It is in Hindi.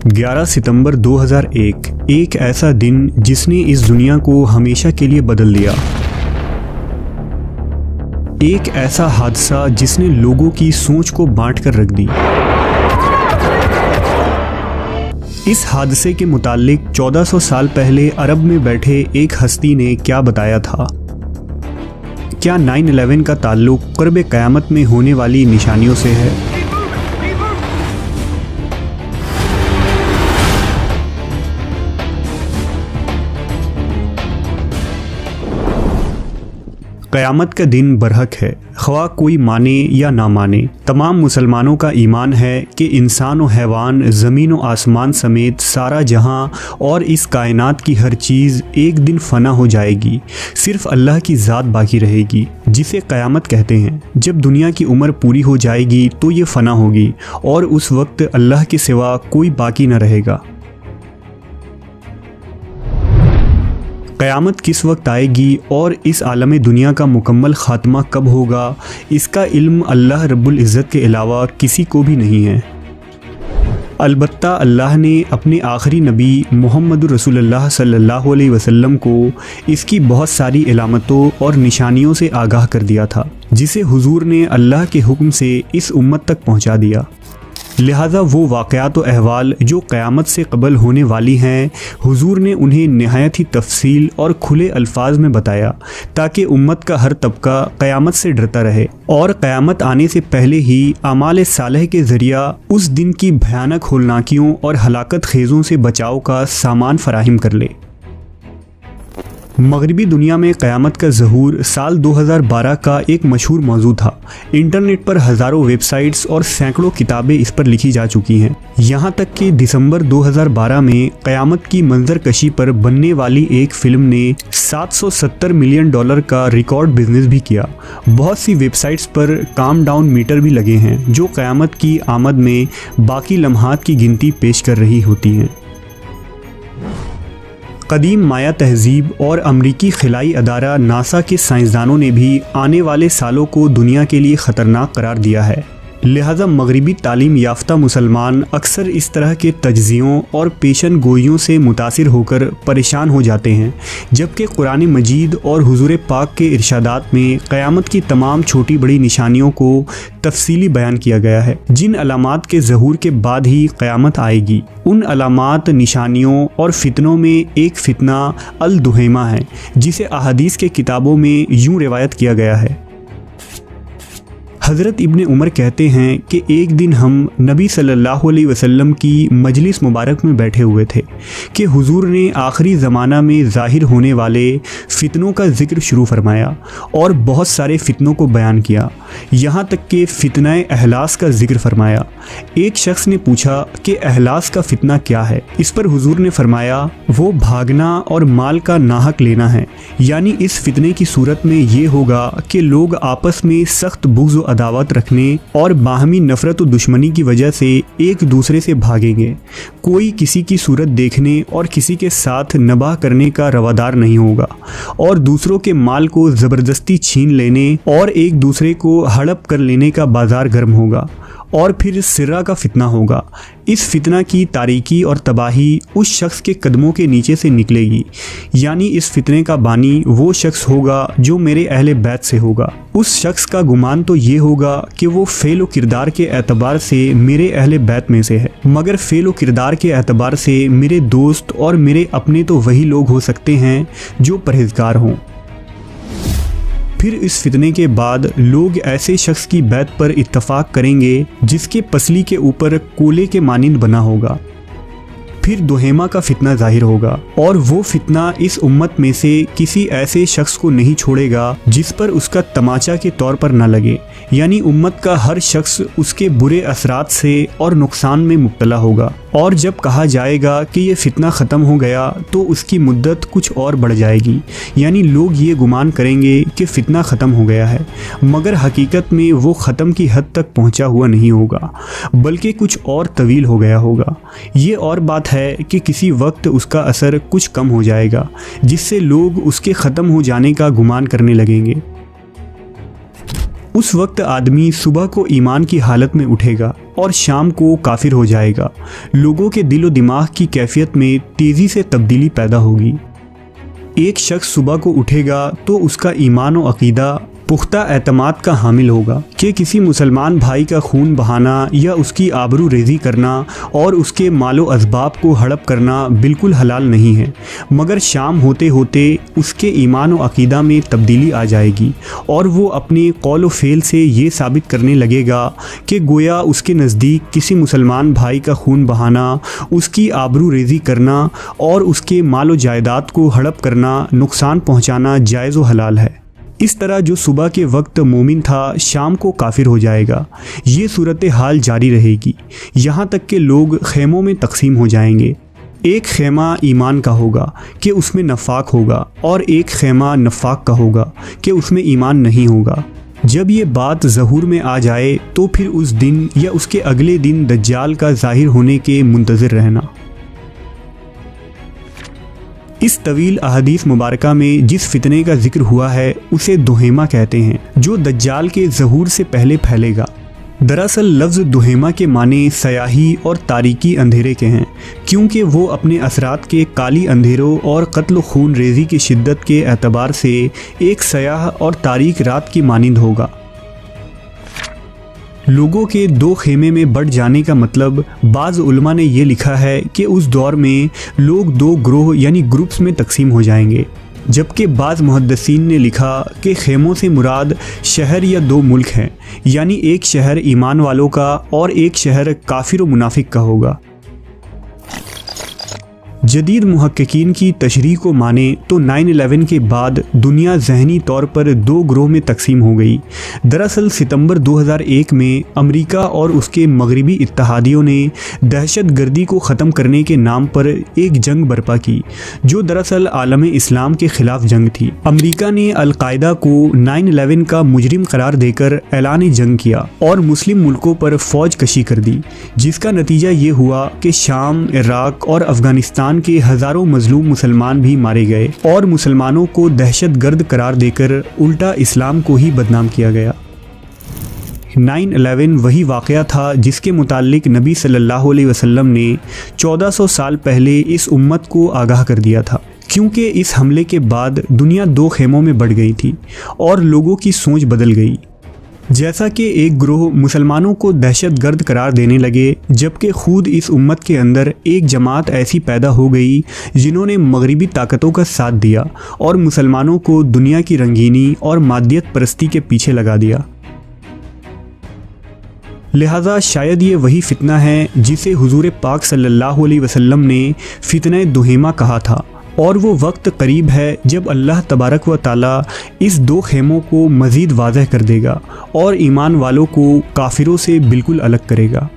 11 सितंबर 2001 एक ऐसा दिन जिसने इस दुनिया को हमेशा के लिए बदल दिया। एक ऐसा हादसा जिसने लोगों की सोच को बांट कर रख दी। इस हादसे के मुताल्लिक 1400 साल पहले अरब में बैठे एक हस्ती ने क्या बताया था? क्या 9/11 का ताल्लुक क़ुर्ब क़यामत में होने वाली निशानियों से है? क़यामत का दिन बरहक है, ख्वाह कोई माने या ना माने। तमाम मुसलमानों का ईमान है कि इंसान और हैवान, ज़मीन और आसमान समेत सारा जहां और इस कायनात की हर चीज़ एक दिन फ़ना हो जाएगी। सिर्फ अल्लाह की ज़ात बाकी रहेगी, जिसे क़यामत कहते हैं। जब दुनिया की उम्र पूरी हो जाएगी तो ये फ़ना होगी और उस वक्त अल्लाह के सिवा कोई बाकी न रहेगा। क़यामत किस वक्त आएगी और इस आलम दुनिया का मुकम्मल ख़ात्मा कब होगा, इसका इल्म अल्लाह रब्बुल इज़्ज़त के अलावा किसी को भी नहीं है। अलबत्ता अल्लाह ने अपने आखिरी नबी मुहम्मदुर रसूलुल्लाह सल्लल्लाहु अलैहि वसल्लम को इसकी बहुत सारी इलामतों और निशानियों से आगाह कर दिया था, जिसे हुजूर ने अल्लाह के हुक्म से इस उम्मत तक पहुँचा दिया। लिहाजा वो वाक़यात व अहवाल जो क़यामत से क़बल होने वाली हैं, हुजूर ने उन्हें नहायत ही तफसील और खुले अल्फाज में बताया, ताकि उम्मत का हर तबका क़यामत से डरता रहे और क़यामत आने से पहले ही आमाल सालह के ज़रिया उस दिन की भयानक होलनाकियों और हलाकत खेज़ों से बचाव का सामान फराहिम कर ले। मगरबी दुनिया में क़यामत का ज़हूर साल 2012 का एक मशहूर मौजू था। इंटरनेट पर हज़ारों वेबसाइट्स और सैकड़ों किताबें इस पर लिखी जा चुकी हैं। यहाँ तक कि दिसंबर 2012 में क़यामत की मंजरकशी पर बनने वाली एक फ़िल्म ने $770 मिलियन का रिकॉर्ड बिजनेस भी किया। बहुत सी वेबसाइट्स पर काम डाउन मीटर भी लगे हैं, जो क़यामत की आमद में बाकी लम्हात की गिनती पेश कर रही होती हैं। कदीम माया तहज़ीब और अमरीकी खिलाई अदारा नासा के साइंसदानों ने भी आने वाले सालों को दुनिया के लिए ख़तरनाक करार दिया है। लिहाजा मगरिबी तालीम याफ्ता मुसलमान अक्सर इस तरह के तज्ज़ियों और पेशन गोइयों से मुतासिर होकर परेशान हो जाते हैं, जबकि कुरान मजीद और हुजूर पाक के इरशादात में क़यामत की तमाम छोटी बड़ी निशानियों को तफसीली बयान किया गया है, जिन अलामात के ज़हूर के बाद ही क़यामत आएगी। उन अलामात, निशानियों और फितनों में एक फ़ितना अल दुहैमा है, जिसे अहादीस के किताबों में यूँ रिवायत किया गया है। हज़रत इब्ने उमर कहते हैं कि एक दिन हम नबी सल्लल्लाहु अलैहि वसल्लम की मजलिस मुबारक में बैठे हुए थे कि हुजूर ने आखिरी ज़माना में ज़ाहिर होने वाले फ़ितनों का ज़िक्र शुरू फरमाया और बहुत सारे फ़ितनों को बयान किया, यहाँ तक कि फ़ितना अहलास का ज़िक्र फरमाया। एक शख्स ने पूछा कि अहलास का फ़ितना क्या है? इस पर हुजूर ने फरमाया, वो भागना और माल का नाहक लेना है। यानी इस फ़ितने की सूरत में ये होगा कि लोग आपस में सख्त बुग़्ज़ व अदावत रखने और बाहमी नफ़रत व दुश्मनी की वजह से एक दूसरे से भागेंगे। कोई किसी की सूरत देखने और किसी के साथ नबाह करने का रवादार नहीं होगा और दूसरों के माल को ज़बरदस्ती छीन लेने और एक दूसरे को हड़प कर लेने का बाजार गर्म होगा। और फिर सिर्रा का फितना होगा। इस फितना की तारीकी और तबाही उस शख्स के कदमों के नीचे से निकलेगी। यानी इस फितने का बानी वो शख्स होगा जो मेरे अहले बैत से होगा। उस शख्स का गुमान तो ये होगा कि वो फ़ेल व किरदार के एतबार से मेरे अहले बैत में से है, मगर फ़ेल व किरदार के एतबार से मेरे दोस्त और मेरे अपने तो वही लोग हो सकते हैं जो परहेज़गार हों। फिर इस फितने के बाद लोग ऐसे शख्स की बैत पर इत्तफाक करेंगे जिसके पसली के ऊपर कोले के मानिंद बना होगा। फिर दुहेमा का फितना जाहिर होगा और वो फितना इस उम्मत में से किसी ऐसे शख्स को नहीं छोड़ेगा जिस पर उसका तमाचा के तौर पर न लगे। यानी उम्मत का हर शख्स उसके बुरे असरात से और नुकसान में मुब्तला होगा। और जब कहा जाएगा कि ये फितना ख़त्म हो गया तो उसकी मुद्दत कुछ और बढ़ जाएगी। यानी लोग ये गुमान करेंगे कि फ़ितना ख़त्म हो गया है, मगर हकीकत में वो ख़त्म की हद तक पहुंचा हुआ नहीं होगा, बल्कि कुछ और तवील हो गया होगा। ये और बात है कि किसी वक्त उसका असर कुछ कम हो जाएगा, जिससे लोग उसके ख़त्म हो जाने का गुमान करने लगेंगे। उस वक्त आदमी सुबह को ईमान की हालत में उठेगा और शाम को काफिर हो जाएगा। लोगों के दिलो दिमाग की कैफियत में तेजी से तब्दीली पैदा होगी। एक शख्स सुबह को उठेगा तो उसका ईमान और अकीदा पुख्ता एतमाद का हामिल होगा कि किसी मुसलमान भाई का खून बहाना या उसकी आबरू रेज़ी करना और उसके मालो असबाब को हड़प करना बिल्कुल हलाल नहीं है। मगर शाम होते होते उसके ईमान और अकीदा में तब्दीली आ जाएगी और वो अपने कौल व फ़ेल से ये साबित करने लगेगा कि गोया उसके नज़दीक किसी मुसलमान भाई का खून बहाना, उसकी आबरू रेज़ी करना और उसके मालो जायदाद को हड़प करना, नुकसान पहुँचाना जायज़ व हलाल है। इस तरह जो सुबह के वक्त मोमिन था शाम को काफिर हो जाएगा। ये सूरत हाल जारी रहेगी यहाँ तक कि लोग खेमों में तकसीम हो जाएंगे। एक खेमा ईमान का होगा कि उसमें नफाक होगा और एक खेमा नफाक का होगा कि उसमें ईमान नहीं होगा। जब ये बात ज़हूर में आ जाए तो फिर उस दिन या उसके अगले दिन दज्जाल का ज़ाहिर होने के मुंतज़िर रहना। इस तवील अहदीस मुबारका में जिस फितने का जिक्र हुआ है उसे दुहेमा कहते हैं, जो दज्जाल के ज़हूर से पहले फैलेगा। दरअसल लफ्ज़ दुहेमा के माने सयाही और तारीकी अंधेरे के हैं, क्योंकि वो अपने असरात के काली अंधेरों और कत्ल खून रेज़ी की शिद्दत के एतबार से एक सयाह और तारीक रात की मानिंद होगा। लोगों के दो खेमे में बढ़ जाने का मतलब बाज़ उलमा ने यह लिखा है कि उस दौर में लोग दो ग्रोह यानी ग्रुप्स में तकसीम हो जाएंगे, जबकि बाज़ मुहद्दिसीन ने लिखा कि खेमों से मुराद शहर या दो मुल्क हैं, यानी एक शहर ईमान वालों का और एक शहर काफिर व मुनाफिक का होगा। जदीद मुहक्किकीन की तशरीह को माने तो 9/11 के बाद दुनिया ज़हनी तौर पर दो ग्रोह में तकसीम हो गई। दरअसल सितंबर 2001 में अमेरिका और उसके मगरबी इत्तहादियों ने दहशत गर्दी को ख़त्म करने के नाम पर एक जंग बर्पा की, जो दरअसल आलम इस्लाम के ख़िलाफ़ जंग थी। अमेरिका ने अल-कायदा को 9/11 का मुजरिम करार देकर ऐलान जंग किया और मुस्लिम मुल्कों पर फ़ौज कशी कर दी, जिसका नतीजा ये हुआ कि शाम, इराक़ और अफ़गानिस्तान के हज़ारों मजलूम मुसलमान भी मारे गए और मुसलमानों को दहशतगर्द करार देकर उल्टा इस्लाम को ही बदनाम किया गया। 9/11 वही वाक़या था जिसके मुताल्लिक नबी सल्लल्लाहु अलैहि वसल्लम ने 1400 साल पहले इस उम्मत को आगाह कर दिया था, क्योंकि इस हमले के बाद दुनिया दो खेमों में बढ़ गई थी और लोगों की सोच बदल गई। जैसा कि एक ग्रोह मुसलमानों को दहशतगर्द करार देने लगे, जबकि खुद इस उम्मत के अंदर एक जमात ऐसी पैदा हो गई जिन्होंने मगरिबी ताकतों का साथ दिया और मुसलमानों को दुनिया की रंगीनी और मादियत परस्ती के पीछे लगा दिया। लिहाजा शायद ये वही फितना है जिसे हुजूर पाक सल्लल्लाहु अलैहि वसल्लम ने फितने दुहेमा कहा था, और वो वक्त करीब है जब अल्लाह तबारक व ताला इस दो खेमों को मज़ीद वाज़ह कर देगा और ईमान वालों को काफिरों से बिल्कुल अलग करेगा।